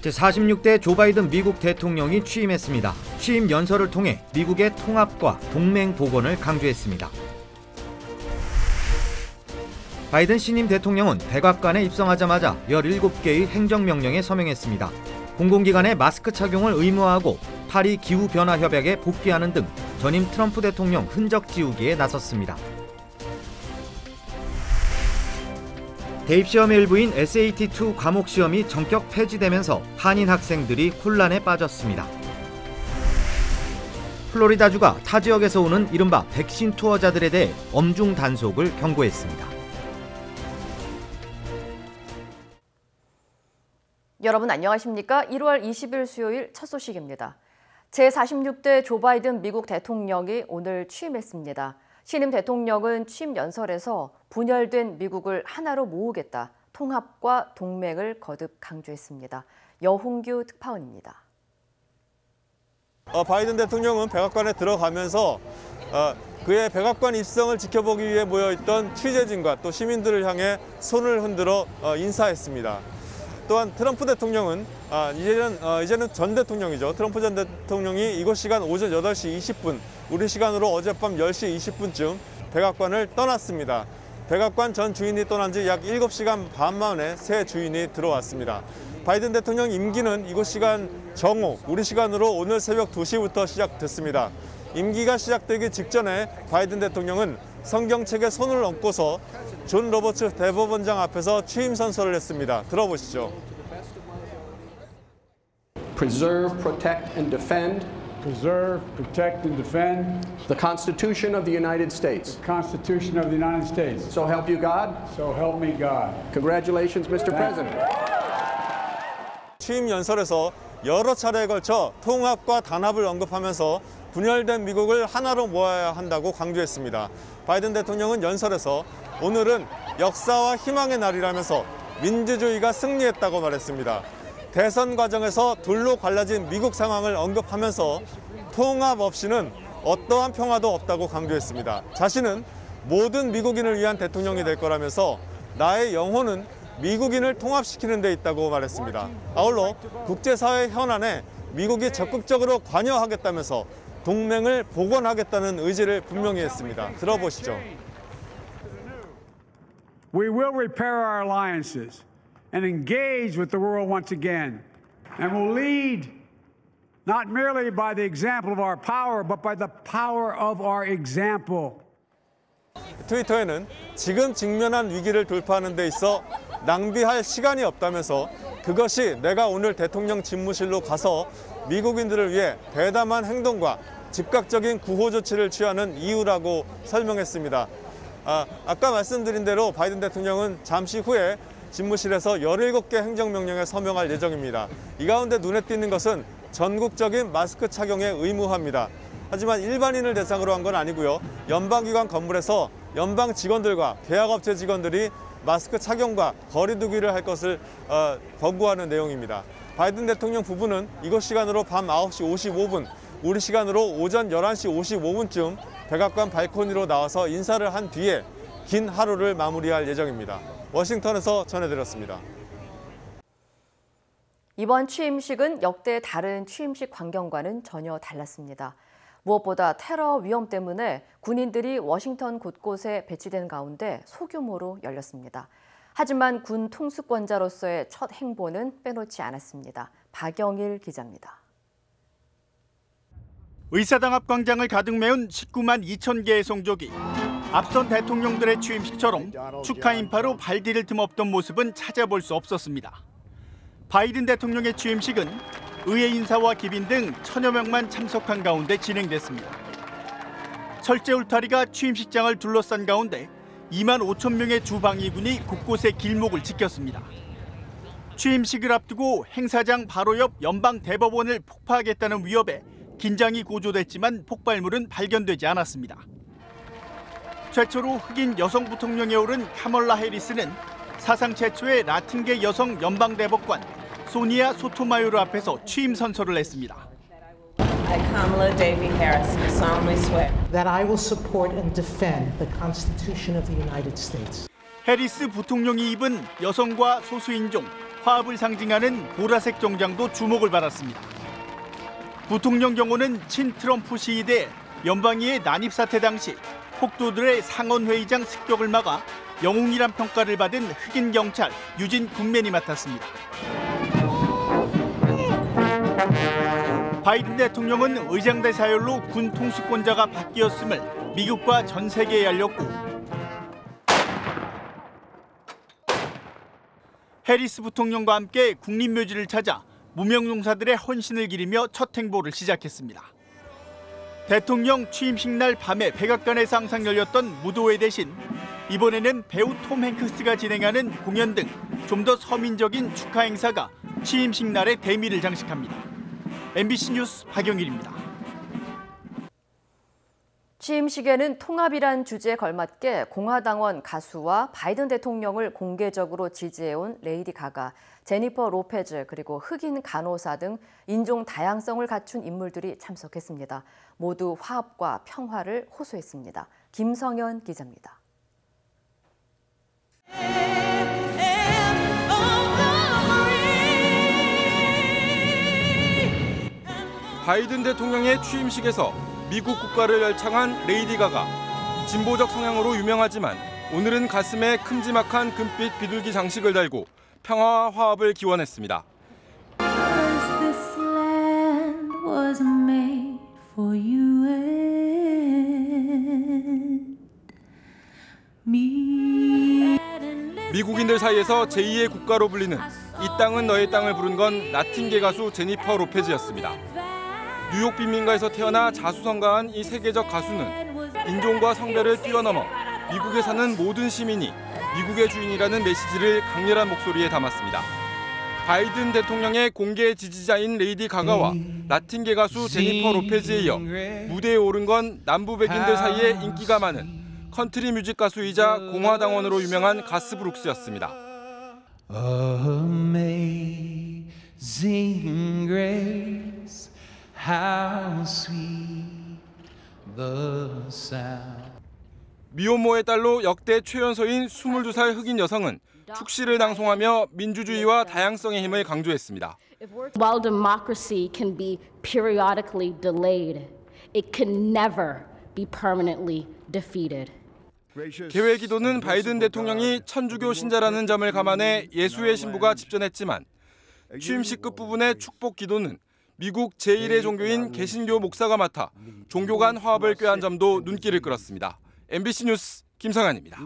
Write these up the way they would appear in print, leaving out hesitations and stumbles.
제46대 조 바이든 미국 대통령이 취임했습니다. 취임 연설을 통해 미국의 통합과 동맹 복원을 강조했습니다. 바이든 신임 대통령은 백악관에 입성하자마자 17개의 행정명령에 서명했습니다. 공공기관의 마스크 착용을 의무화하고 파리 기후변화협약에 복귀하는 등 전임 트럼프 대통령 흔적 지우기에 나섰습니다. 대입시험의 일부인 SAT2 과목 시험이 전격 폐지되면서 한인 학생들이 혼란에 빠졌습니다. 플로리다주가 타 지역에서 오는 이른바 백신 투어자들에 대해 엄중 단속을 경고했습니다. 여러분 안녕하십니까? 1월 20일 수요일 첫 소식입니다. 제46대 조 바이든 미국 대통령이 오늘 취임했습니다. 신임 대통령은 취임 연설에서 분열된 미국을 하나로 모으겠다, 통합과 동맹을 거듭 강조했습니다. 여홍규 특파원입니다. 바이든 대통령은 백악관에 들어가면서 그의 백악관 입성을 지켜보기 위해 모여있던 취재진과 또 시민들을 향해 손을 흔들어 인사했습니다. 또한 트럼프 대통령은 이제는 전 대통령이죠. 트럼프 전 대통령이 이곳 시간 오전 8시 20분, 우리 시간으로 어젯밤 10시 20분쯤 백악관을 떠났습니다. 백악관 전 주인이 떠난 지 약 7시간 반 만에 새 주인이 들어왔습니다. 바이든 대통령 임기는 이곳 시간 정오, 우리 시간으로 오늘 새벽 2시부터 시작됐습니다. 임기가 시작되기 직전에 바이든 대통령은 성경책에 손을 얹고서 존 로버츠 대법원장 앞에서 취임 선서를 했습니다. 들어보시죠. Preserve, protect, and defend. Preserve, protect, and defend. The Constitution of the United States. The Constitution of the United States. So help you God. So help me God. Congratulations, Mr. President. 취임 연설에서 여러 차례에 걸쳐 통합과 단합을 언급하면서 분열된 미국을 하나로 모아야 한다고 강조했습니다. 바이든 대통령은 연설에서 오늘은 역사와 희망의 날이라면서 민주주의가 승리했다고 말했습니다. 대선 과정에서 둘로 갈라진 미국 상황을 언급하면서 통합 없이는 어떠한 평화도 없다고 강조했습니다. 자신은 모든 미국인을 위한 대통령이 될 거라면서 나의 영혼은 미국인을 통합시키는 데 있다고 말했습니다. 아울러 국제사회 현안에 미국이 적극적으로 관여하겠다면서 동맹을 복원하겠다는 의지를 분명히 했습니다. 들어보시죠. We will repair our alliances and engage with the world once again, and will lead not merely by the example of our power, but by the power of our example. 트위터에는 지금 직면한 위기를 돌파하는 데 있어 낭비할 시간이 없다면서 그것이 내가 오늘 대통령 집무실로 가서 미국인들을 위해 대담한 행동과 즉각적인 구호 조치를 취하는 이유라고 설명했습니다. 아까 말씀드린 대로 바이든 대통령은 잠시 후에 집무실에서 17개 행정명령에 서명할 예정입니다. 이 가운데 눈에 띄는 것은 전국적인 마스크 착용의 의무화입니다. 하지만 일반인을 대상으로 한 건 아니고요. 연방기관 건물에서 연방 직원들과 계약업체 직원들이 마스크 착용과 거리 두기를 할 것을 권고하는 내용입니다. 바이든 대통령 부부는 이곳 시간으로 밤 9시 55분, 우리 시간으로 오전 11시 55분쯤 백악관 발코니로 나와서 인사를 한 뒤에 긴 하루를 마무리할 예정입니다. 워싱턴에서 전해드렸습니다. 이번 취임식은 역대 다른 취임식 광경과는 전혀 달랐습니다. 무엇보다 테러 위험 때문에 군인들이 워싱턴 곳곳에 배치된 가운데 소규모로 열렸습니다. 하지만 군 통수권자로서의 첫 행보는 빼놓지 않았습니다. 박영일 기자입니다. 의사당 앞 광장을 가득 메운 19만 2천 개의 성족이 앞선 대통령들의 취임식처럼 축하 인파로 발디딜 틈 없던 모습은 찾아볼 수 없었습니다. 바이든 대통령의 취임식은 의회 인사와 기빈 등 천여 명만 참석한 가운데 진행됐습니다. 철제 울타리가 취임식장을 둘러싼 가운데 2만 5천 명의 주방위군이 곳곳에 길목을 지켰습니다. 취임식을 앞두고 행사장 바로 옆 연방 대법원을 폭파하겠다는 위협에 긴장이 고조됐지만 폭발물은 발견되지 않았습니다. 최초로 흑인 여성 부통령에 오른 카멀라 해리스는 사상 최초의 라틴계 여성 연방대법관 소니아 소토마요르 앞에서 취임 선서를 했습니다. I, Kamala Devi Harris, solemnly swear that I will support and defend the Constitution of the United States. 해리스 부통령이 입은 여성과 소수인종, 화합을 상징하는 보라색 정장도 주목을 받았습니다. 부통령 경호는 친트럼프 시위대 연방의회 난입 사태 당시 폭도들의 상원회의장 습격을 막아 영웅이란 평가를 받은 흑인 경찰 유진 굿맨이 맡았습니다. 바이든 대통령은 의장대 사열로 군 통수권자가 바뀌었음을 미국과 전 세계에 알렸고, 해리스 부통령과 함께 국립묘지를 찾아 무명용사들의 헌신을 기리며 첫 행보를 시작했습니다. 대통령 취임식 날 밤에 백악관에서 항상 열렸던 무도회 대신 이번에는 배우 톰 행크스가 진행하는 공연 등 좀 더 서민적인 축하 행사가 취임식 날의 대미를 장식합니다. MBC 뉴스 박영일입니다. 취임식에는 통합이란 주제에 걸맞게 공화당원 가수와 바이든 대통령을 공개적으로 지지해온 레이디 가가, 제니퍼 로페즈, 그리고 흑인 간호사 등 인종 다양성을 갖춘 인물들이 참석했습니다. 모두 화합과 평화를 호소했습니다. 김성현 기자입니다. 바이든 대통령의 취임식에서 미국 국가를 열창한 레이디 가가. 진보적 성향으로 유명하지만 오늘은 가슴에 큼지막한 금빛 비둘기 장식을 달고 평화와 화합을 기원했습니다. 미국인들 사이에서 제2의 국가로 불리는 이 땅은 너의 땅을 부른 건 나팅게 가수 제니퍼 로페즈였습니다. 뉴욕 빈민가에서 태어나 자수성가한 이 세계적 가수는 인종과 성별을 뛰어넘어 미국에 사는 모든 시민이 미국의 주인이라는 메시지를 강렬한 목소리에 담았습니다. 바이든 대통령의 공개 지지자인 레이디 가가와 라틴계 가수 제니퍼 로페즈에 이어 무대에 오른 건 남부 백인들 사이에 인기가 많은 컨트리 뮤직 가수이자 공화당원으로 유명한 가스 브룩스였습니다. Amazing grace, how sweet the sound. 미혼모의 딸로 역대 최연소인 22살 흑인 여성은 축시를 낭송하며 민주주의와 다양성의 힘을 강조했습니다. While democracy can be periodically delayed, it can never be permanently defeated. 개회 기도는 바이든 대통령이 천주교 신자라는 점을 감안해 예수의 신부가 집전했지만 취임식 끝부분의 축복 기도는 미국 제1의 종교인 개신교 목사가 맡아 종교 간 화합을 꾀한 점도 눈길을 끌었습니다. MBC 뉴스 김성환입니다.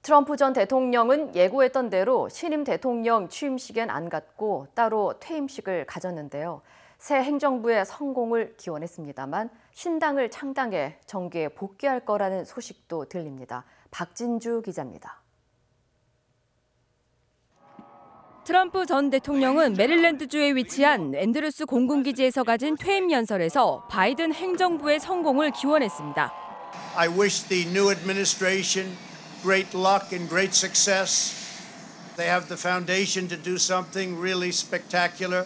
트럼프 전 대통령은 예고했던 대로 신임 대통령 취임식엔 안 갔고 따로 퇴임식을 가졌는데요. 새 행정부의 성공을 기원했습니다만 신당을 창당해 정계에 복귀할 거라는 소식도 들립니다. 박진주 기자입니다. 트럼프 전 대통령은 메릴랜드주에 위치한 앤드루스 공군기지에서 가진 퇴임 연설에서 바이든 행정부의 성공을 기원했습니다. I wish the new administration great luck and great success. They have the foundation to do something really spectacular.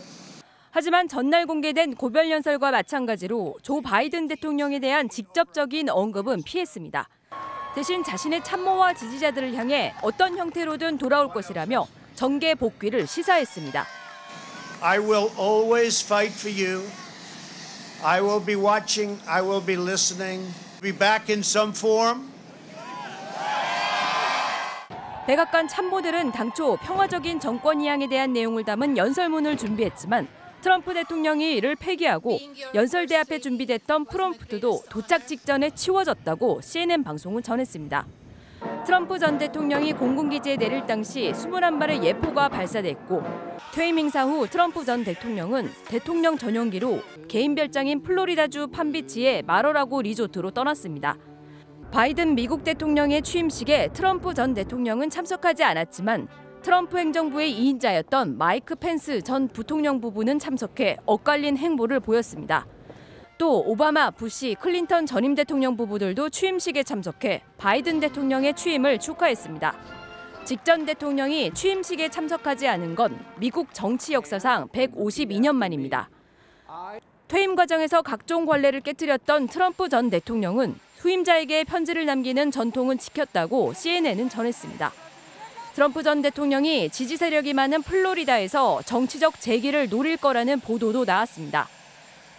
하지만 전날 공개된 고별 연설과 마찬가지로 조 바이든 대통령에 대한 직접적인 언급은 피했습니다. 대신 자신의 참모와 지지자들을 향해 어떤 형태로든 돌아올 것이라며 정계 복귀를 시사했습니다. I will always fight for you. I will be watching. I will be listening. Be back in some form. 백악관 참모들은 당초 평화적인 정권 이양에 대한 내용을 담은 연설문을 준비했지만 트럼프 대통령이 이를 폐기하고 연설대 앞에 준비됐던 프롬프트도 도착 직전에 치워졌다고 CNN 방송은 전했습니다. 트럼프 전 대통령이 공군기지에 내릴 당시 21발의 예포가 발사됐고 퇴임 행사 후 트럼프 전 대통령은 대통령 전용기로 개인 별장인 플로리다주 팜비치의 마러라고 리조트로 떠났습니다. 바이든 미국 대통령의 취임식에 트럼프 전 대통령은 참석하지 않았지만 트럼프 행정부의 2인자였던 마이크 펜스 전 부통령 부부는 참석해 엇갈린 행보를 보였습니다. 또 오바마, 부시, 클린턴 전임 대통령 부부들도 취임식에 참석해 바이든 대통령의 취임을 축하했습니다. 직전 대통령이 취임식에 참석하지 않은 건 미국 정치 역사상 152년 만입니다. 퇴임 과정에서 각종 관례를 깨뜨렸던 트럼프 전 대통령은 후임자에게 편지를 남기는 전통은 지켰다고 CNN은 전했습니다. 트럼프 전 대통령이 지지 세력이 많은 플로리다에서 정치적 재기를 노릴 거라는 보도도 나왔습니다.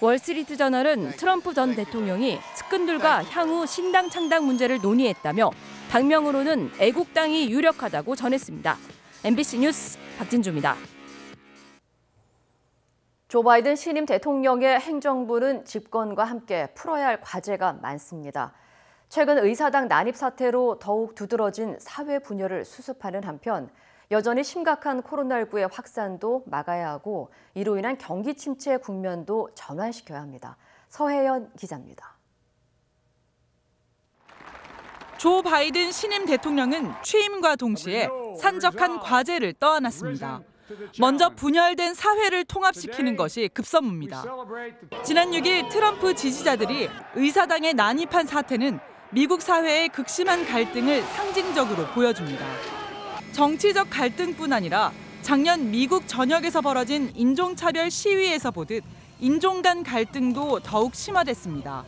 월스트리트 저널은 트럼프 전 대통령이 측근들과 향후 신당 창당 문제를 논의했다며 당명으로는 애국당이 유력하다고 전했습니다. MBC 뉴스 박진주입니다. 조 바이든 신임 대통령의 행정부는 집권과 함께 풀어야 할 과제가 많습니다. 최근 의사당 난입 사태로 더욱 두드러진 사회 분열을 수습하는 한편 여전히 심각한 코로나19의 확산도 막아야 하고 이로 인한 경기 침체 국면도 전환시켜야 합니다. 서혜연 기자입니다. 조 바이든 신임 대통령은 취임과 동시에 산적한 과제를 떠안았습니다. 먼저 분열된 사회를 통합시키는 것이 급선무입니다. 지난 6일 트럼프 지지자들이 의사당에 난입한 사태는 미국 사회의 극심한 갈등을 상징적으로 보여줍니다. 정치적 갈등뿐 아니라 작년 미국 전역에서 벌어진 인종차별 시위에서 보듯 인종 간 갈등도 더욱 심화됐습니다.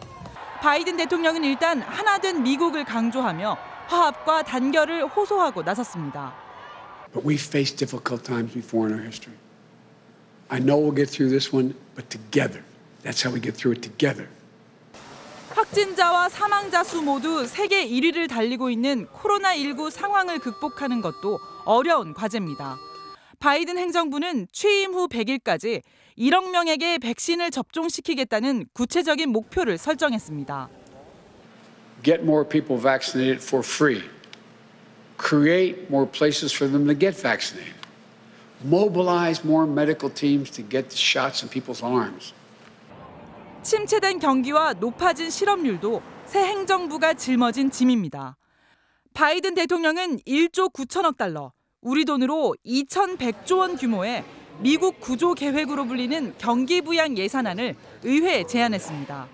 바이든 대통령은 일단 하나된 미국을 강조하며 화합과 단결을 호소하고 나섰습니다. But we've faced difficult times before in our history. I know we'll get through this one, but together. That's how we get through it together. 확진자와 사망자 수 모두 세계 1위를 달리고 있는 코로나19 상황을 극복하는 것도 어려운 과제입니다. 바이든 행정부는 취임 후 100일까지 1억 명에게 백신을 접종시키겠다는 구체적인 목표를 설정했습니다. Get more people vaccinated for free. Create more places for them to get vaccinated. Mobilize more medical teams to get the shots in people's arms. 침체된 경기와 높아진 실업률도 새 행정부가 짊어진 짐입니다. 바이든 대통령은 1조 9천억 달러, 우리 돈으로 2,100조 원 규모의 미국 구조 계획으로 불리는 경기 부양 예산안을 의회에 제안했습니다.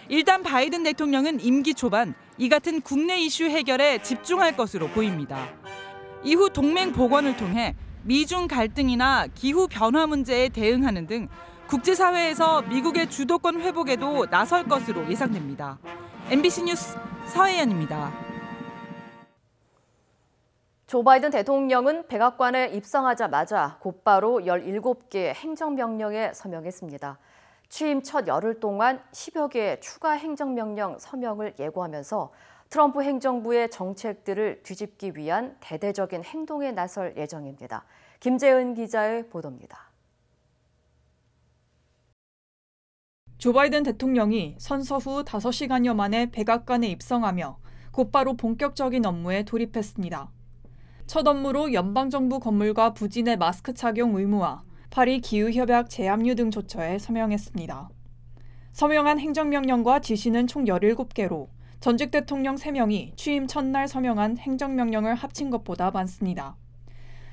일단 바이든 대통령은 임기 초반 이 같은 국내 이슈 해결에 집중할 것으로 보입니다. 이후 동맹 복원을 통해 미중 갈등이나 기후 변화 문제에 대응하는 등 국제사회에서 미국의 주도권 회복에도 나설 것으로 예상됩니다. MBC 뉴스 서혜연입니다. 조 바이든 대통령은 백악관에 입성하자마자 곧바로 17개의 행정명령에 서명했습니다. 취임 첫 열흘 동안 10여 개의 추가 행정명령 서명을 예고하면서 트럼프 행정부의 정책들을 뒤집기 위한 대대적인 행동에 나설 예정입니다. 김재은 기자의 보도입니다. 조 바이든 대통령이 선서 후 5시간여 만에 백악관에 입성하며 곧바로 본격적인 업무에 돌입했습니다. 첫 업무로 연방정부 건물과 부지 내 마스크 착용 의무화, 파리 기후협약 재합류 등 조처에 서명했습니다. 서명한 행정명령과 지시는 총 17개로 전직 대통령 3명이 취임 첫날 서명한 행정명령을 합친 것보다 많습니다.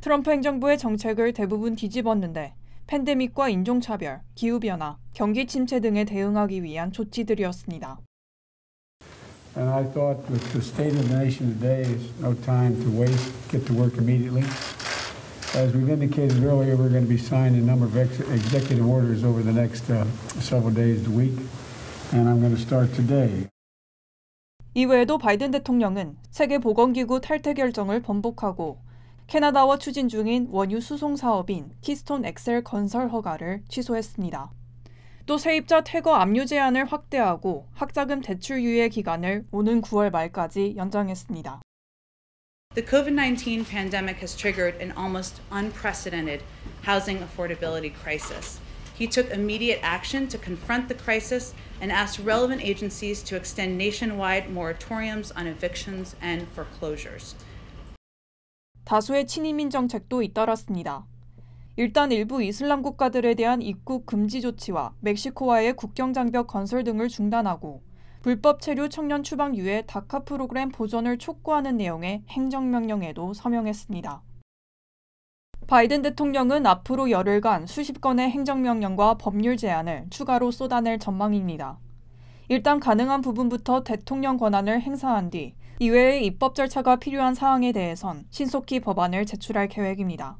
트럼프 행정부의 정책을 대부분 뒤집었는데 팬데믹과 인종차별, 기후변화, 경기 침체 등에 대응하기 위한 조치들이었습니다. And I thought with the state of the nation today, there's no time to waste, get to work immediately. As we've indicated earlier, we're going to be signing a number of executive orders over the next several days to week, and I'm going to start today. 이외에도 바이든 대통령은 세계보건기구 탈퇴 결정을 번복하고 캐나다와 추진 중인 원유 수송 사업인 키스톤 엑셀 건설 허가를 취소했습니다. 또 세입자 퇴거 압류 제한을 확대하고 학자금 대출 유예 기간을 오는 9월 말까지 연장했습니다. The COVID-19 pandemic has triggered an almost unprecedented housing affordability crisis. He took immediate action to confront the crisis and asked relevant agencies to extend nationwide moratoriums on evictions and foreclosures. 다수의 친이민 정책도 잇따랐습니다. 일단 일부 이슬람 국가들에 대한 입국 금지 조치와 멕시코와의 국경 장벽 건설 등을 중단하고 불법 체류 청년 추방 유예 다카 프로그램 보전을 촉구하는 내용의 행정명령에도 서명했습니다. 바이든 대통령은 앞으로 열흘간 수십 건의 행정명령과 법률 제안을 추가로 쏟아낼 전망입니다. 일단 가능한 부분부터 대통령 권한을 행사한 뒤 이외의 입법 절차가 필요한 사항에 대해선 신속히 법안을 제출할 계획입니다.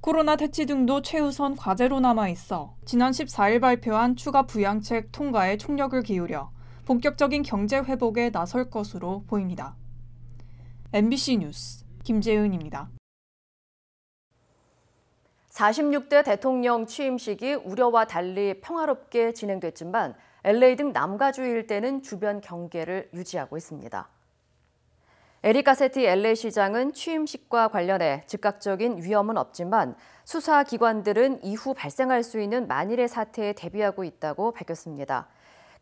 코로나 퇴치 등도 최우선 과제로 남아있어 지난 14일 발표한 추가 부양책 통과에 총력을 기울여 본격적인 경제 회복에 나설 것으로 보입니다. MBC 뉴스 김재은입니다. 46대 대통령 취임식이 우려와 달리 평화롭게 진행됐지만 LA 등 남가주 일대는 주변 경계를 유지하고 있습니다. 에릭 가세티 LA 시장은 취임식과 관련해 즉각적인 위험은 없지만 수사기관들은 이후 발생할 수 있는 만일의 사태에 대비하고 있다고 밝혔습니다.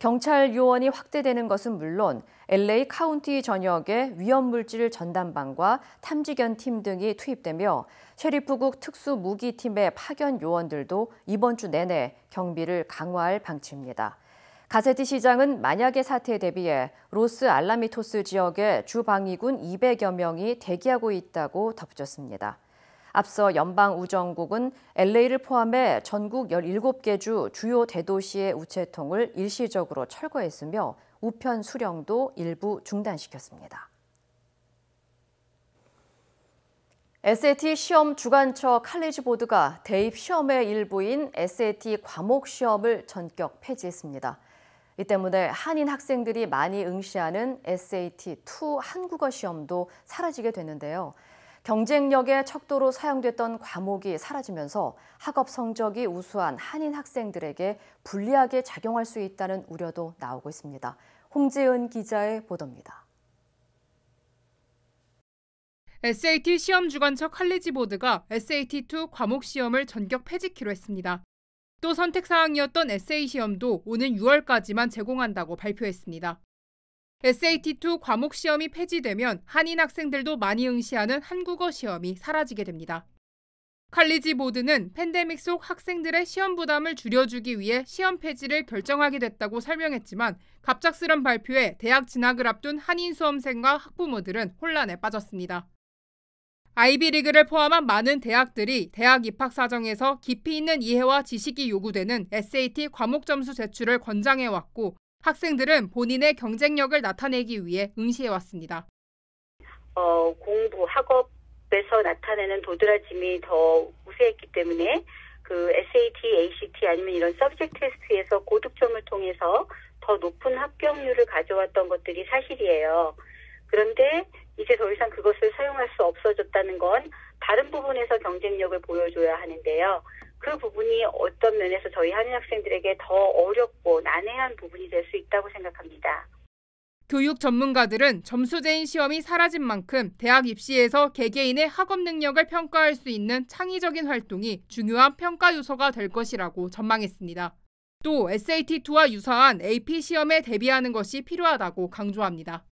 경찰 요원이 확대되는 것은 물론 LA 카운티 전역에 위험물질 전담반과 탐지견 팀 등이 투입되며 셰리프국 특수무기팀의 파견 요원들도 이번 주 내내 경비를 강화할 방침입니다. 가세티 시장은 만약의 사태에 대비해 로스 알라미토스 지역에 주방위군 200여 명이 대기하고 있다고 덧붙였습니다. 앞서 연방우정국은 LA를 포함해 전국 17개 주 주요 대도시의 우체통을 일시적으로 철거했으며 우편 수령도 일부 중단시켰습니다. SAT 시험 주관처 칼리지 보드가 대입 시험의 일부인 SAT 과목 시험을 전격 폐지했습니다. 이 때문에 한인 학생들이 많이 응시하는 SAT2 한국어 시험도 사라지게 됐는데요. 경쟁력의 척도로 사용됐던 과목이 사라지면서 학업 성적이 우수한 한인 학생들에게 불리하게 작용할 수 있다는 우려도 나오고 있습니다. 홍재은 기자의 보도입니다. SAT 시험 주관처 칼리지 보드가 SAT2 과목 시험을 전격 폐지키로 했습니다. 또 선택사항이었던 에세이 시험도 오는 6월까지만 제공한다고 발표했습니다. SAT2 과목 시험이 폐지되면 한인 학생들도 많이 응시하는 한국어 시험이 사라지게 됩니다. 칼리지 보드는 팬데믹 속 학생들의 시험 부담을 줄여주기 위해 시험 폐지를 결정하게 됐다고 설명했지만 갑작스런 발표에 대학 진학을 앞둔 한인 수험생과 학부모들은 혼란에 빠졌습니다. 아이비리그를 포함한 많은 대학들이 대학 입학 사정에서 깊이 있는 이해와 지식이 요구되는 SAT 과목 점수 제출을 권장해왔고 학생들은 본인의 경쟁력을 나타내기 위해 응시해왔습니다. 공부, 학업에서 나타내는 도드라짐이 더 우세했기 때문에 그 SAT, ACT 아니면 이런 서브젝트 테스트에서 고득점을 통해서 더 높은 합격률을 가져왔던 것들이 사실이에요. 그런데 이제 더 이상 그것을 사용할 수 없어졌다는 건 다른 부분에서 경쟁력을 보여줘야 하는데요. 그 부분이 어떤 면에서 저희 한인 학생들에게 더 어렵고 난해한 부분이 될 수 있다고 생각합니다. 교육 전문가들은 점수제인 시험이 사라진 만큼 대학 입시에서 개개인의 학업 능력을 평가할 수 있는 창의적인 활동이 중요한 평가 요소가 될 것이라고 전망했습니다. 또 SAT2와 유사한 AP 시험에 대비하는 것이 필요하다고 강조합니다.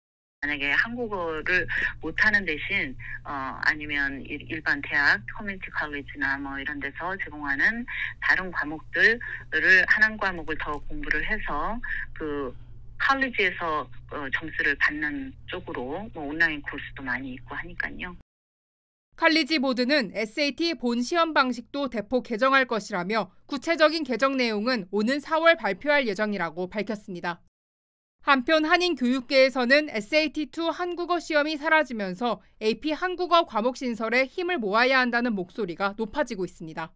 만약에 한국어를 못하는 대신 아니면 일반 대학, 커뮤니티 컬리지나 뭐 이런 데서 제공하는 다른 과목들을 한 과목을 더 공부를 해서 그 컬리지에서 점수를 받는 쪽으로 뭐 온라인 코र्스도 많이 있고 하니까요. 칼리지 보드는 SAT 본 시험 방식도 대폭 개정할 것이라며 구체적인 개정 내용은 오는 4월 발표할 예정이라고 밝혔습니다. 한편 한인 교육계에서는 SAT2 한국어 시험이 사라지면서 AP 한국어 과목 신설에 힘을 모아야 한다는 목소리가 높아지고 있습니다.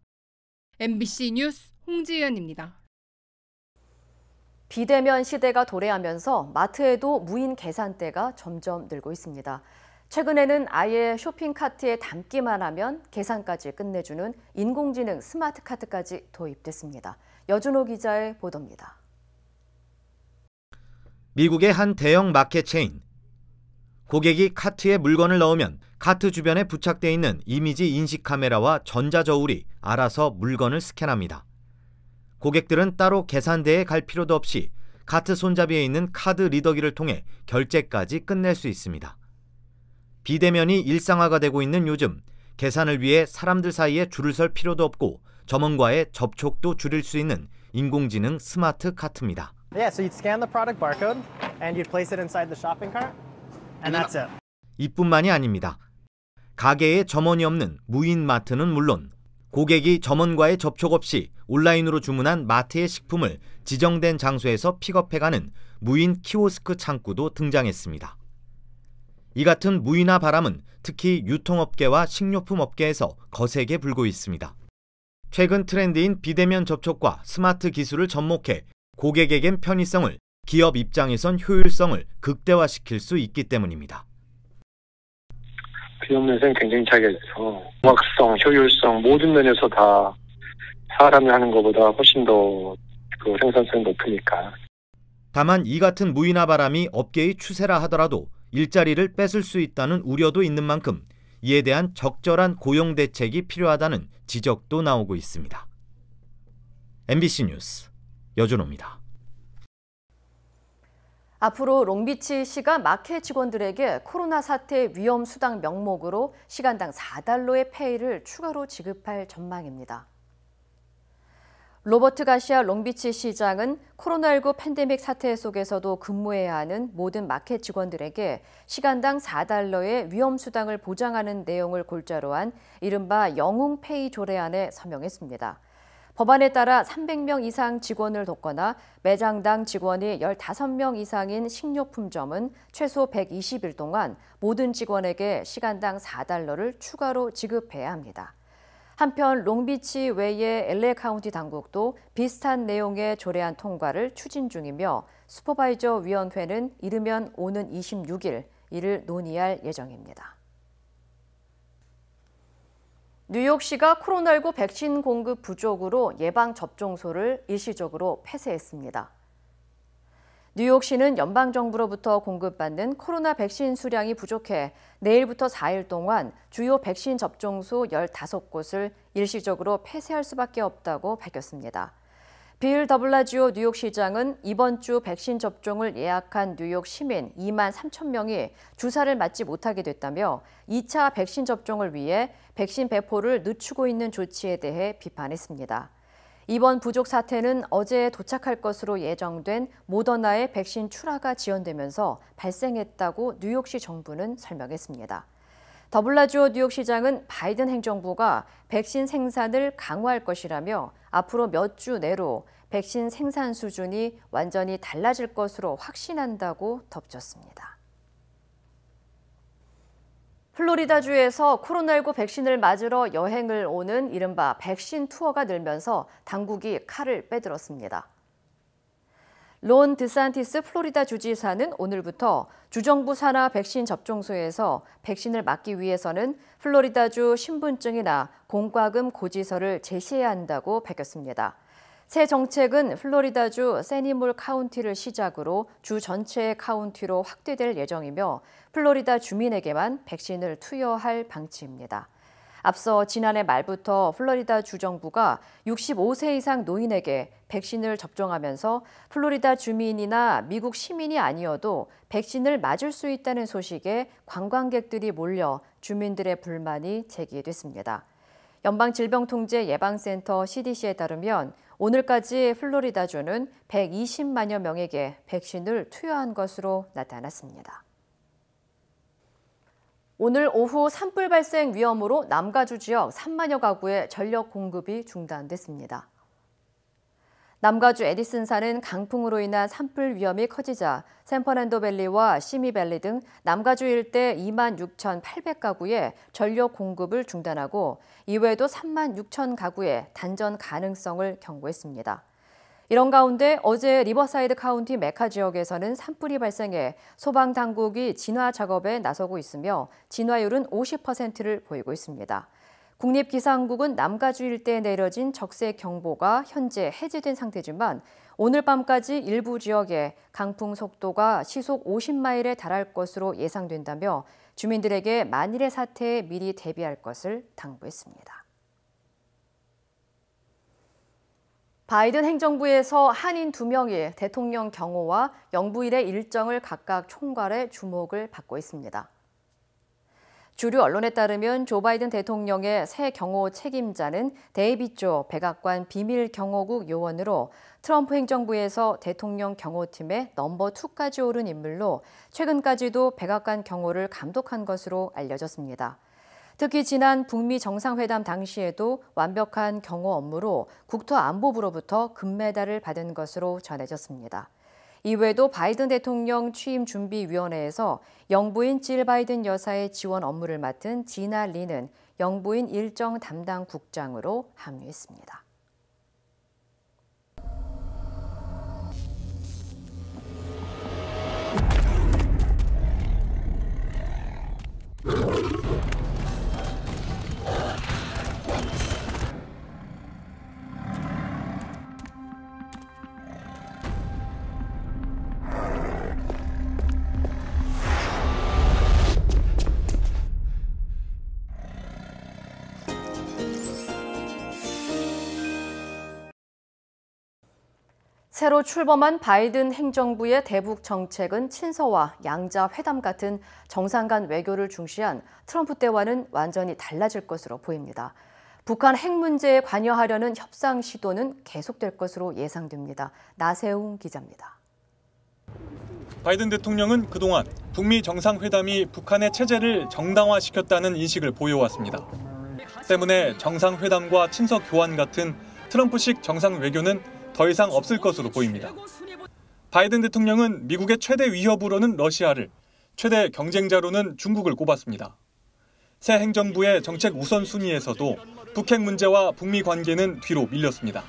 MBC 뉴스 홍지은입니다. 비대면 시대가 도래하면서 마트에도 무인 계산대가 점점 늘고 있습니다. 최근에는 아예 쇼핑카트에 담기만 하면 계산까지 끝내주는 인공지능 스마트 카드까지 도입됐습니다. 여준호 기자의 보도입니다. 미국의 한 대형 마켓 체인. 고객이 카트에 물건을 넣으면 카트 주변에 부착돼 있는 이미지 인식 카메라와 전자저울이 알아서 물건을 스캔합니다. 고객들은 따로 계산대에 갈 필요도 없이 카트 손잡이에 있는 카드 리더기를 통해 결제까지 끝낼 수 있습니다. 비대면이 일상화가 되고 있는 요즘, 계산을 위해 사람들 사이에 줄을 설 필요도 없고 점원과의 접촉도 줄일 수 있는 인공지능 스마트 카트입니다. Yeah, so you'd scan the product barcode and you'd place it inside the shopping cart, and that's it. 이뿐만이 아닙니다. 가게에 점원이 없는 무인 마트는 물론 고객이 점원과의 접촉 없이 온라인으로 주문한 마트의 식품을 지정된 장소에서 픽업해가는 무인 키오스크 창구도 등장했습니다. 이 같은 무인화 바람은 특히 유통업계와 식료품 업계에서 거세게 불고 있습니다. 최근 트렌드인 비대면 접촉과 스마트 기술을 접목해 고객에겐 편의성을, 기업 입장에선 효율성을 극대화시킬 수 있기 때문입니다. 비염 내세는 굉장히 차이가 있어. 정확성, 효율성 모든 면에서 다 사람이 하는 것보다 훨씬 더 그 생산성이 높으니까. 다만 이 같은 무인화 바람이 업계의 추세라 하더라도 일자리를 뺏을 수 있다는 우려도 있는 만큼 이에 대한 적절한 고용 대책이 필요하다는 지적도 나오고 있습니다. MBC 뉴스 여준호입니다. 앞으로 롱비치시가 마켓 직원들에게 코로나 사태 위험 수당 명목으로 시간당 4달러의 페이를 추가로 지급할 전망입니다. 로버트 가시아 롱비치 시장은 코로나19 팬데믹 사태 속에서도 근무해야 하는 모든 마켓 직원들에게 시간당 4달러의 위험 수당을 보장하는 내용을 골자로 한 이른바 영웅페이 조례안에 서명했습니다. 법안에 따라 300명 이상 직원을 돕거나 매장당 직원이 15명 이상인 식료품점은 최소 120일 동안 모든 직원에게 시간당 4달러를 추가로 지급해야 합니다. 한편 롱비치 외의 LA 카운티 당국도 비슷한 내용의 조례안 통과를 추진 중이며 슈퍼바이저 위원회는 이르면 오는 26일 이를 논의할 예정입니다. 뉴욕시가 코로나19 백신 공급 부족으로 예방접종소를 일시적으로 폐쇄했습니다. 뉴욕시는 연방정부로부터 공급받는 코로나 백신 수량이 부족해 내일부터 4일 동안 주요 백신 접종소 15곳을 일시적으로 폐쇄할 수밖에 없다고 밝혔습니다. 빌 더블라지오 뉴욕시장은 이번 주 백신 접종을 예약한 뉴욕 시민 2만 3천 명이 주사를 맞지 못하게 됐다며 2차 백신 접종을 위해 백신 배포를 늦추고 있는 조치에 대해 비판했습니다. 이번 부족 사태는 어제 도착할 것으로 예정된 모더나의 백신 출하가 지연되면서 발생했다고 뉴욕시 정부는 설명했습니다. 더블라지오 뉴욕시장은 바이든 행정부가 백신 생산을 강화할 것이라며 앞으로 몇 주 내로 백신 생산 수준이 완전히 달라질 것으로 확신한다고 덧붙였습니다. 플로리다주에서 코로나19 백신을 맞으러 여행을 오는 이른바 백신 투어가 늘면서 당국이 칼을 빼들었습니다. 론 드산티스 플로리다 주지사는 오늘부터 주정부 산하 백신 접종소에서 백신을 맞기 위해서는 플로리다주 신분증이나 공과금 고지서를 제시해야 한다고 밝혔습니다. 새 정책은 플로리다주 세니몰 카운티를 시작으로 주 전체의 카운티로 확대될 예정이며 플로리다 주민에게만 백신을 투여할 방침입니다. 앞서 지난해 말부터 플로리다 주정부가 65세 이상 노인에게 백신을 접종하면서 플로리다 주민이나 미국 시민이 아니어도 백신을 맞을 수 있다는 소식에 관광객들이 몰려 주민들의 불만이 제기됐습니다. 연방질병통제예방센터 CDC에 따르면 오늘까지 플로리다주는 120만여 명에게 백신을 투여한 것으로 나타났습니다. 오늘 오후 산불 발생 위험으로 남가주 지역 3만여 가구의 전력 공급이 중단됐습니다. 남가주 에디슨사는 강풍으로 인한 산불 위험이 커지자 샌퍼난도밸리와 시미밸리 등 남가주 일대 2만 6,800가구의 전력 공급을 중단하고 이외에도 3만 6천 가구의 단전 가능성을 경고했습니다. 이런 가운데 어제 리버사이드 카운티 메카 지역에서는 산불이 발생해 소방당국이 진화 작업에 나서고 있으며 진화율은 50%를 보이고 있습니다. 국립기상국은 남가주 일대에 내려진 적색 경보가 현재 해제된 상태지만 오늘 밤까지 일부 지역에 강풍 속도가 시속 50마일에 달할 것으로 예상된다며 주민들에게 만일의 사태에 미리 대비할 것을 당부했습니다. 바이든 행정부에서 한인 2명이 대통령 경호와 영부일의 일정을 각각 총괄해 주목을 받고 있습니다. 주류 언론에 따르면 조 바이든 대통령의 새 경호 책임자는 데이빗 조 백악관 비밀경호국 요원으로 트럼프 행정부에서 대통령 경호팀의 넘버 2까지 오른 인물로 최근까지도 백악관 경호를 감독한 것으로 알려졌습니다. 특히 지난 북미 정상회담 당시에도 완벽한 경호 업무로 국토안보부로부터 금메달을 받은 것으로 전해졌습니다. 이외에도 바이든 대통령 취임준비위원회에서 영부인 질 바이든 여사의 지원 업무를 맡은 지나 리는 영부인 일정 담당 국장으로 합류했습니다. 새로 출범한 바이든 행정부의 대북 정책은 친서와 양자 회담 같은 정상 간 외교를 중시한 트럼프 때와는 완전히 달라질 것으로 보입니다. 북한 핵 문제에 관여하려는 협상 시도는 계속될 것으로 예상됩니다. 나세웅 기자입니다. 바이든 대통령은 그동안 북미 정상회담이 북한의 체제를 정당화시켰다는 인식을 보여왔습니다. 때문에 정상회담과 친서 교환 같은 트럼프식 정상 외교는 더 이상 없을 것으로 보입니다. 바이든 대통령은 미국의 최대 위협으로는 러시아를, 최대 경쟁자로는 중국을 꼽았습니다. 새 행정부의 정책 우선순위에서도 북핵 문제와 북미 관계는 뒤로 밀렸습니다.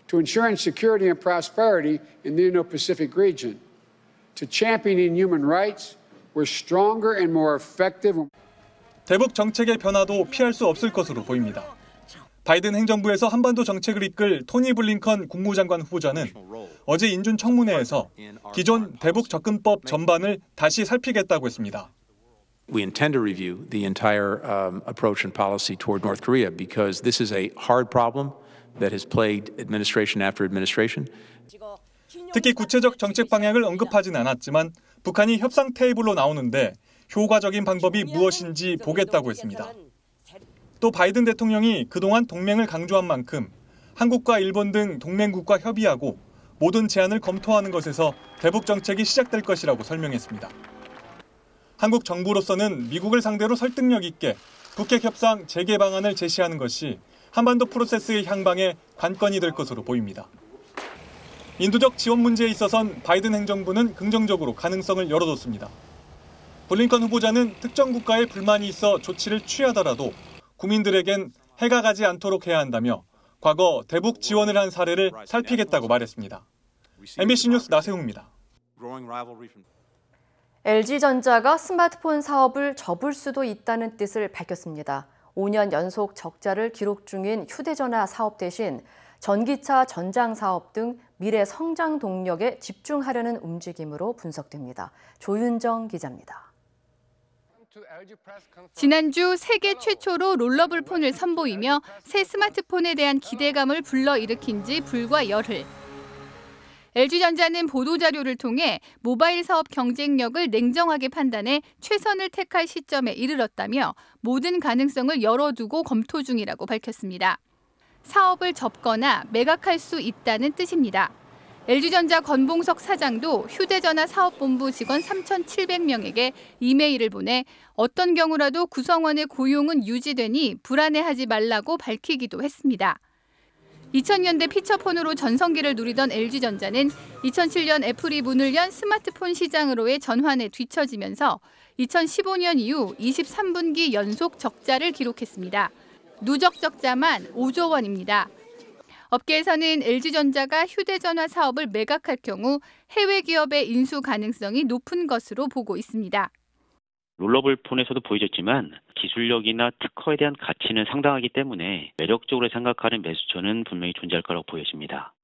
To ensuring security and prosperity in the Indo-Pacific region, to championing human rights, we're stronger and more effective. 대북 정책의 변화도 피할 수 없을 것으로 보입니다. 바이든 행정부에서 한반도 정책을 이끌 토니 블링컨 국무장관 후보자는 어제 인준 청문회에서 기존 대북 접근법 전반을 다시 살피겠다고 했습니다. We intend to review the entire approach and policy toward North Korea because this is a hard problem that has plagued administration after administration. 특히 구체적 정책 방향을 언급하진 않았지만 북한이 협상 테이블로 나오는데 효과적인 방법이 무엇인지 보겠다고 했습니다. 또 바이든 대통령이 그동안 동맹을 강조한 만큼 한국과 일본 등 동맹국과 협의하고 모든 제안을 검토하는 것에서 대북 정책이 시작될 것이라고 설명했습니다. 한국 정부로서는 미국을 상대로 설득력 있게 북핵 협상 재개 방안을 제시하는 것이 한반도 프로세스의 향방에 관건이 될 것으로 보입니다. 인도적 지원 문제에 있어선 바이든 행정부는 긍정적으로 가능성을 열어뒀습니다. 블링컨 후보자는 특정 국가에 불만이 있어 조치를 취하더라도 국민들에겐 해가 가지 않도록 해야 한다며 과거 대북 지원을 한 사례를 살피겠다고 말했습니다. MBC 뉴스 나세웅입니다. LG전자가 스마트폰 사업을 접을 수도 있다는 뜻을 밝혔습니다. 5년 연속 적자를 기록 중인 휴대전화 사업 대신 전기차 전장 사업 등 미래 성장 동력에 집중하려는 움직임으로 분석됩니다. 조윤정 기자입니다. 지난주 세계 최초로 롤러블 폰을 선보이며 새 스마트폰에 대한 기대감을 불러일으킨 지 불과 열흘. LG전자는 보도자료를 통해 모바일 사업 경쟁력을 냉정하게 판단해 최선을 택할 시점에 이르렀다며 모든 가능성을 열어두고 검토 중이라고 밝혔습니다. 사업을 접거나 매각할 수 있다는 뜻입니다. LG전자 권봉석 사장도 휴대전화 사업본부 직원 3,700명에게 이메일을 보내 어떤 경우라도 구성원의 고용은 유지되니 불안해하지 말라고 밝히기도 했습니다. 2000년대 피처폰으로 전성기를 누리던 LG전자는 2007년 애플이 문을 연 스마트폰 시장으로의 전환에 뒤처지면서 2015년 이후 23분기 연속 적자를 기록했습니다. 누적 적자만 5조 원입니다. 업계에서는 LG전자가 휴대전화 사업을 매각할 경우 해외 기업의 인수 가능성이 높은 것으로 보고 있습니다. 롤러블 폰에서도 보여줬지만 기술력이나 특허에 대한 가치는 상당하기 때문에 매력적으로 생각하는 매수처는 분명히 존재할 거라고 보여집니다.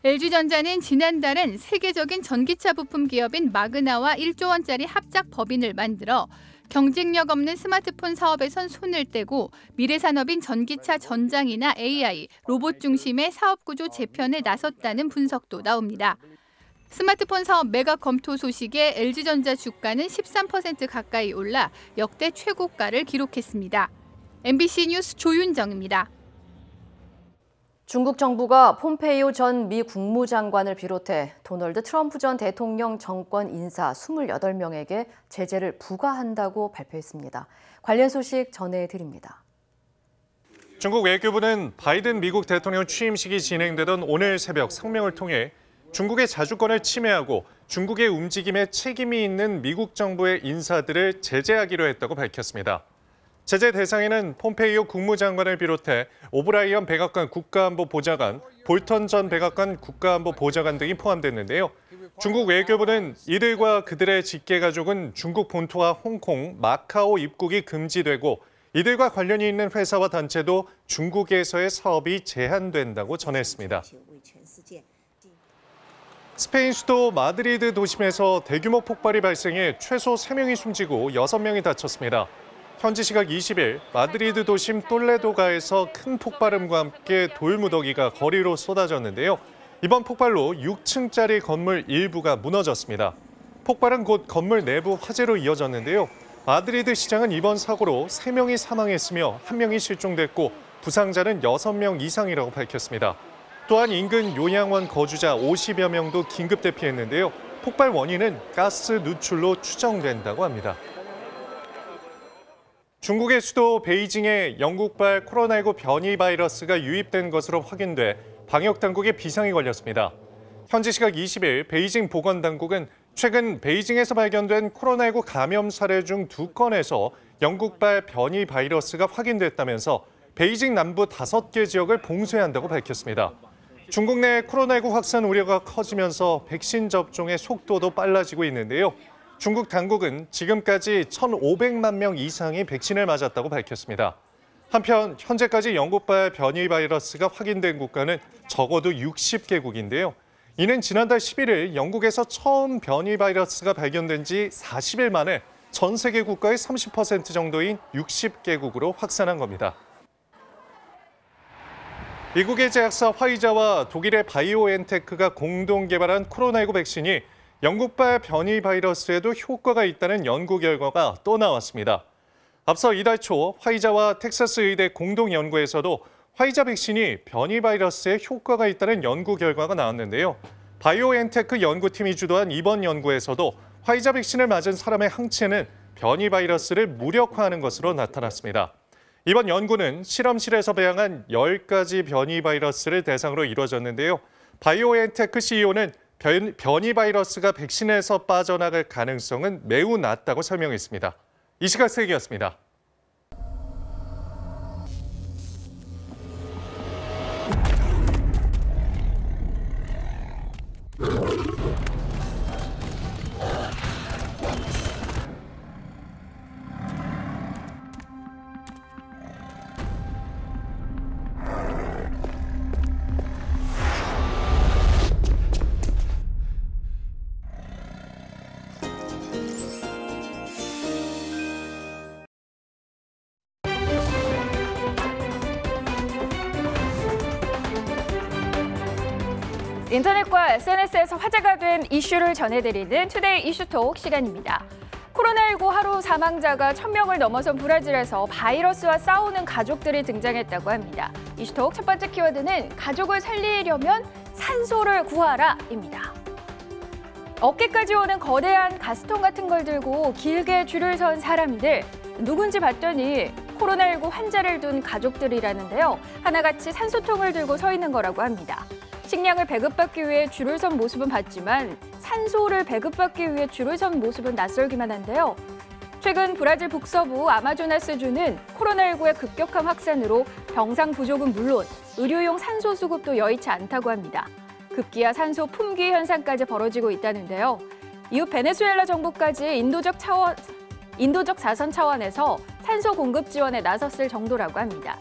LG전자는 지난달엔 세계적인 전기차 부품 기업인 마그나와 1조 원짜리 합작 법인을 만들어 경쟁력 없는 스마트폰 사업에선 손을 떼고 미래 산업인 전기차 전장이나 AI, 로봇 중심의 사업 구조 재편에 나섰다는 분석도 나옵니다. 스마트폰 사업 매각 검토 소식에 LG전자 주가는 13% 가까이 올라 역대 최고가를 기록했습니다. MBC 뉴스 조윤정입니다. 중국 정부가 폼페이오 전 미 국무장관을 비롯해 도널드 트럼프 전 대통령 정권 인사 28명에게 제재를 부과한다고 발표했습니다. 관련 소식 전해드립니다. 중국 외교부는 바이든 미국 대통령 취임식이 진행되던 오늘 새벽 성명을 통해 중국의 자주권을 침해하고 중국의 움직임에 책임이 있는 미국 정부의 인사들을 제재하기로 했다고 밝혔습니다. 제재 대상에는 폼페이오 국무장관을 비롯해 오브라이언 백악관 국가안보보좌관, 볼턴 전 백악관 국가안보보좌관 등이 포함됐는데요. 중국 외교부는 이들과 그들의 직계가족은 중국 본토와 홍콩, 마카오 입국이 금지되고 이들과 관련이 있는 회사와 단체도 중국에서의 사업이 제한된다고 전했습니다. 스페인 수도 마드리드 도심에서 대규모 폭발이 발생해 최소 3명이 숨지고 6명이 다쳤습니다. 현지 시각 20일 마드리드 도심 똘레도가에서 큰 폭발음과 함께 돌무더기가 거리로 쏟아졌는데요. 이번 폭발로 6층짜리 건물 일부가 무너졌습니다. 폭발은 곧 건물 내부 화재로 이어졌는데요. 마드리드 시장은 이번 사고로 3명이 사망했으며 1명이 실종됐고 부상자는 6명 이상이라고 밝혔습니다. 또한 인근 요양원 거주자 50여 명도 긴급 대피했는데요. 폭발 원인은 가스 누출로 추정된다고 합니다. 중국의 수도 베이징에 영국발 코로나19 변이 바이러스가 유입된 것으로 확인돼 방역당국에 비상이 걸렸습니다. 현지 시각 20일 베이징 보건당국은 최근 베이징에서 발견된 코로나19 감염 사례 중 2건에서 영국발 변이 바이러스가 확인됐다면서 베이징 남부 5개 지역을 봉쇄한다고 밝혔습니다. 중국 내 코로나19 확산 우려가 커지면서 백신 접종의 속도도 빨라지고 있는데요. 중국 당국은 지금까지 1,500만 명 이상이 백신을 맞았다고 밝혔습니다. 한편 현재까지 영국발 변이 바이러스가 확인된 국가는 적어도 60개국인데요. 이는 지난달 11일 영국에서 처음 변이 바이러스가 발견된 지 40일 만에 전 세계 국가의 30% 정도인 60개국으로 확산한 겁니다. 미국의 제약사 화이자와 독일의 바이오엔테크가 공동 개발한 코로나19 백신이 영국발 변이 바이러스에도 효과가 있다는 연구 결과가 또 나왔습니다. 앞서 이달 초 화이자와 텍사스 의대 공동 연구에서도 화이자 백신이 변이 바이러스에 효과가 있다는 연구 결과가 나왔는데요. 바이오엔테크 연구팀이 주도한 이번 연구에서도 화이자 백신을 맞은 사람의 항체는 변이 바이러스를 무력화하는 것으로 나타났습니다. 이번 연구는 실험실에서 배양한 10가지 변이 바이러스를 대상으로 이루어졌는데요. 바이오엔테크 CEO는 변이 바이러스가 백신에서 빠져나갈 가능성은 매우 낮다고 설명했습니다. 이 시각 세계였습니다. 인터넷과 SNS에서 화제가 된 이슈를 전해드리는 투데이 이슈톡 시간입니다. 코로나19 하루 사망자가 1,000명을 넘어선 브라질에서 바이러스와 싸우는 가족들이 등장했다고 합니다. 이슈톡 첫 번째 키워드는 가족을 살리려면 산소를 구하라입니다. 어깨까지 오는 거대한 가스통 같은 걸 들고 길게 줄을 선 사람들. 누군지 봤더니 코로나19 환자를 둔 가족들이라는데요. 하나같이 산소통을 들고 서 있는 거라고 합니다. 식량을 배급받기 위해 줄을 선 모습은 봤지만 산소를 배급받기 위해 줄을 선 모습은 낯설기만 한데요. 최근 브라질 북서부 아마조나스주는 코로나19의 급격한 확산으로 병상 부족은 물론 의료용 산소 수급도 여의치 않다고 합니다. 급기야 산소 품귀 현상까지 벌어지고 있다는데요. 이후 베네수엘라 정부까지 인도적 자선 차원에서 산소 공급 지원에 나섰을 정도라고 합니다.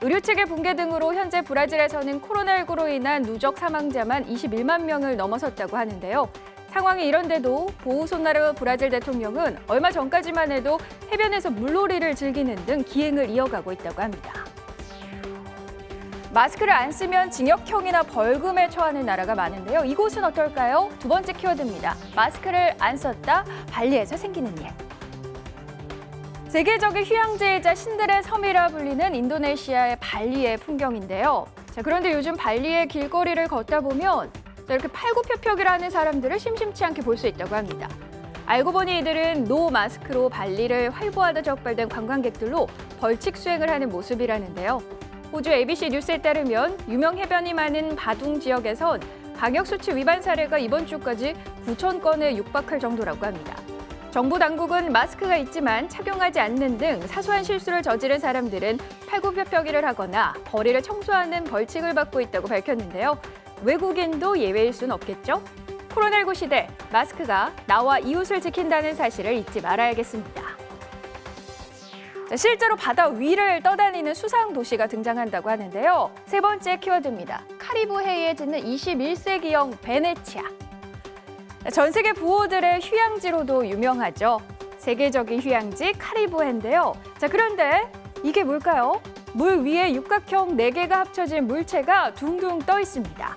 의료 체계 붕괴 등으로 현재 브라질에서는 코로나19로 인한 누적 사망자만 21만 명을 넘어섰다고 하는데요. 상황이 이런데도 보우소나루 브라질 대통령은 얼마 전까지만 해도 해변에서 물놀이를 즐기는 등 기행을 이어가고 있다고 합니다. 마스크를 안 쓰면 징역형이나 벌금에 처하는 나라가 많은데요. 이곳은 어떨까요? 두 번째 키워드입니다. 마스크를 안 썼다, 발리에서 생기는 일. 세계적인 휴양지이자 신들의 섬이라 불리는 인도네시아의 발리의 풍경인데요. 그런데 요즘 발리의 길거리를 걷다 보면 이렇게 팔굽혀펴기를 하는 사람들을 심심치 않게 볼 수 있다고 합니다. 알고 보니 이들은 노 마스크로 발리를 활보하다 적발된 관광객들로 벌칙 수행을 하는 모습이라는데요. 호주 ABC 뉴스에 따르면 유명 해변이 많은 바둥 지역에선 방역수칙 위반 사례가 이번 주까지 9,000건에 육박할 정도라고 합니다. 정부 당국은 마스크가 있지만 착용하지 않는 등 사소한 실수를 저지른 사람들은 팔굽혀펴기를 하거나 거리를 청소하는 벌칙을 받고 있다고 밝혔는데요. 외국인도 예외일 순 없겠죠? 코로나19 시대, 마스크가 나와 이웃을 지킨다는 사실을 잊지 말아야겠습니다. 실제로 바다 위를 떠다니는 수상 도시가 등장한다고 하는데요. 세 번째 키워드입니다. 카리브해에 짓는 21세기형 베네치아. 전 세계 부호들의 휴양지로도 유명하죠. 세계적인 휴양지 카리브해인데요. 그런데 이게 뭘까요? 물 위에 육각형 4개가 합쳐진 물체가 둥둥 떠 있습니다.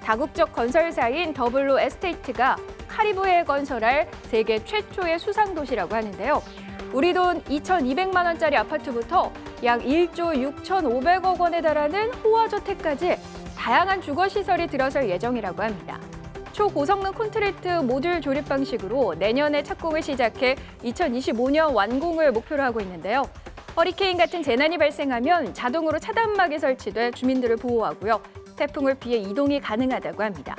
다국적 건설사인 더블로 에스테이트가 카리브해에 건설할 세계 최초의 수상 도시라고 하는데요. 우리 돈 2,200만 원짜리 아파트부터 약 1조 6,500억 원에 달하는 호화저택까지 다양한 주거시설이 들어설 예정이라고 합니다. 초고성능 콘크리트 모듈 조립 방식으로 내년에 착공을 시작해 2025년 완공을 목표로 하고 있는데요. 허리케인 같은 재난이 발생하면 자동으로 차단막이 설치돼 주민들을 보호하고요. 태풍을 피해 이동이 가능하다고 합니다.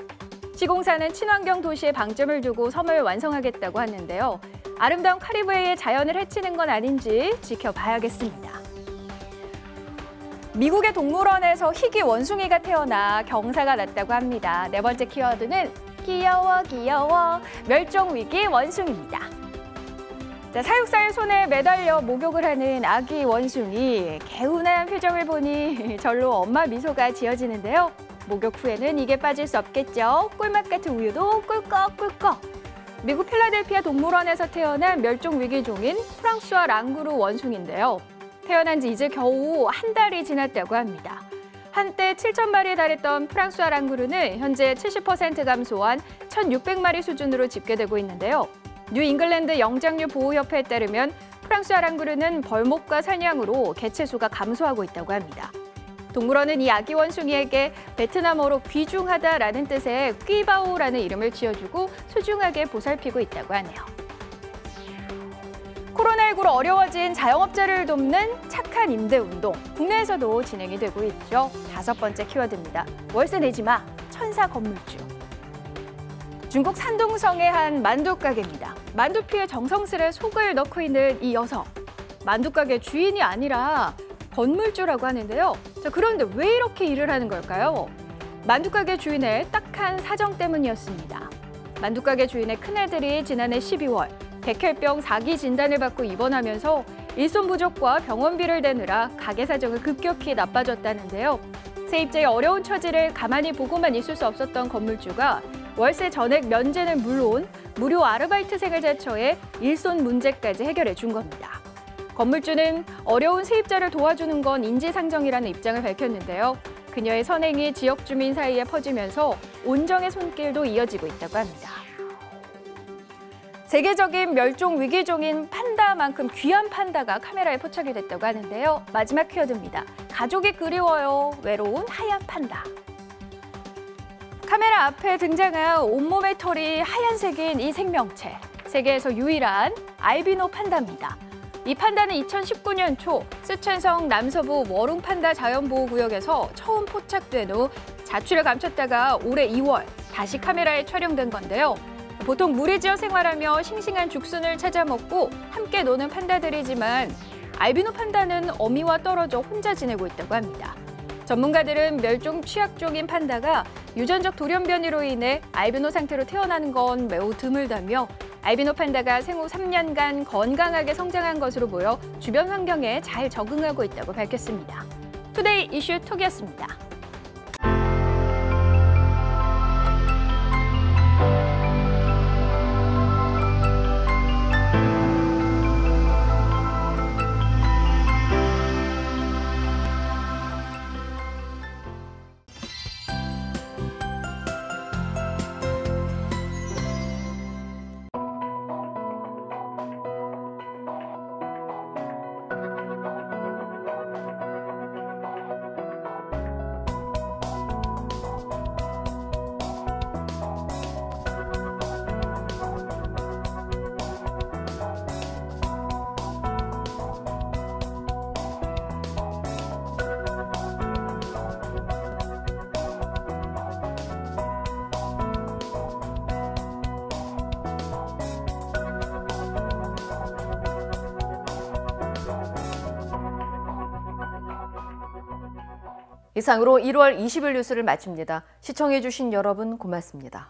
시공사는 친환경 도시에 방점을 두고 섬을 완성하겠다고 하는데요. 아름다운 카리브해의 자연을 해치는 건 아닌지 지켜봐야겠습니다. 미국의 동물원에서 희귀 원숭이가 태어나 경사가 났다고 합니다. 네 번째 키워드는 귀여워 귀여워 멸종위기 원숭이입니다. 자, 사육사의 손에 매달려 목욕을 하는 아기 원숭이. 개운한 표정을 보니 절로 엄마 미소가 지어지는데요. 목욕 후에는 이게 빠질 수 없겠죠. 꿀맛 같은 우유도 꿀꺽꿀꺽. 미국 필라델피아 동물원에서 태어난 멸종위기종인 프랑스와 랑구르 원숭이인데요. 태어난 지 이제 겨우 한 달이 지났다고 합니다. 한때 7,000마리에 달했던 프랑스와 랑구르는 현재 70% 감소한 1,600마리 수준으로 집계되고 있는데요. 뉴 잉글랜드 영장류 보호협회에 따르면 프랑스와 랑구르는 벌목과 사냥으로 개체수가 감소하고 있다고 합니다. 동물원은 이 아기 원숭이에게 베트남어로 귀중하다라는 뜻의 퀴바오라는 이름을 지어주고 소중하게 보살피고 있다고 하네요. 코로나19로 어려워진 자영업자를 돕는 착한 임대 운동. 국내에서도 진행이 되고 있죠. 다섯 번째 키워드입니다. 월세 내지 마, 천사 건물주. 중국 산둥성의 한 만두가게입니다. 만두피에 정성스레 속을 넣고 있는 이 여성. 만두가게 주인이 아니라 건물주라고 하는데요. 자, 그런데 왜 이렇게 일을 하는 걸까요? 만두가게 주인의 딱한 사정 때문이었습니다. 만두가게 주인의 큰아들이 지난해 12월 백혈병 4기 진단을 받고 입원하면서 일손 부족과 병원비를 대느라 가게 사정이 급격히 나빠졌다는데요. 세입자의 어려운 처지를 가만히 보고만 있을 수 없었던 건물주가 월세 전액 면제는 물론 무료 아르바이트생을 자처해 일손 문제까지 해결해 준 겁니다. 건물주는 어려운 세입자를 도와주는 건 인지상정이라는 입장을 밝혔는데요. 그녀의 선행이 지역 주민 사이에 퍼지면서 온정의 손길도 이어지고 있다고 합니다. 세계적인 멸종 위기종인 판다만큼 귀한 판다가 카메라에 포착이 됐다고 하는데요. 마지막 키워드입니다. 가족이 그리워요. 외로운 하얀 판다. 카메라 앞에 등장한 온몸의 털이 하얀색인 이 생명체. 세계에서 유일한 알비노 판다입니다. 이 판다는 2019년 초 쓰촨성 남서부 워룽판다 자연보호구역에서 처음 포착된 후 자취를 감췄다가 올해 2월 다시 카메라에 촬영된 건데요. 보통 무리지어 생활하며 싱싱한 죽순을 찾아 먹고 함께 노는 판다들이지만 알비노 판다는 어미와 떨어져 혼자 지내고 있다고 합니다. 전문가들은 멸종 취약종인 판다가 유전적 돌연변이로 인해 알비노 상태로 태어나는 건 매우 드물다며 알비노 판다가 생후 3년간 건강하게 성장한 것으로 보여 주변 환경에 잘 적응하고 있다고 밝혔습니다. 투데이 이슈 톡이었습니다. 이상으로 1월 20일 뉴스를 마칩니다. 시청해주신 여러분 고맙습니다.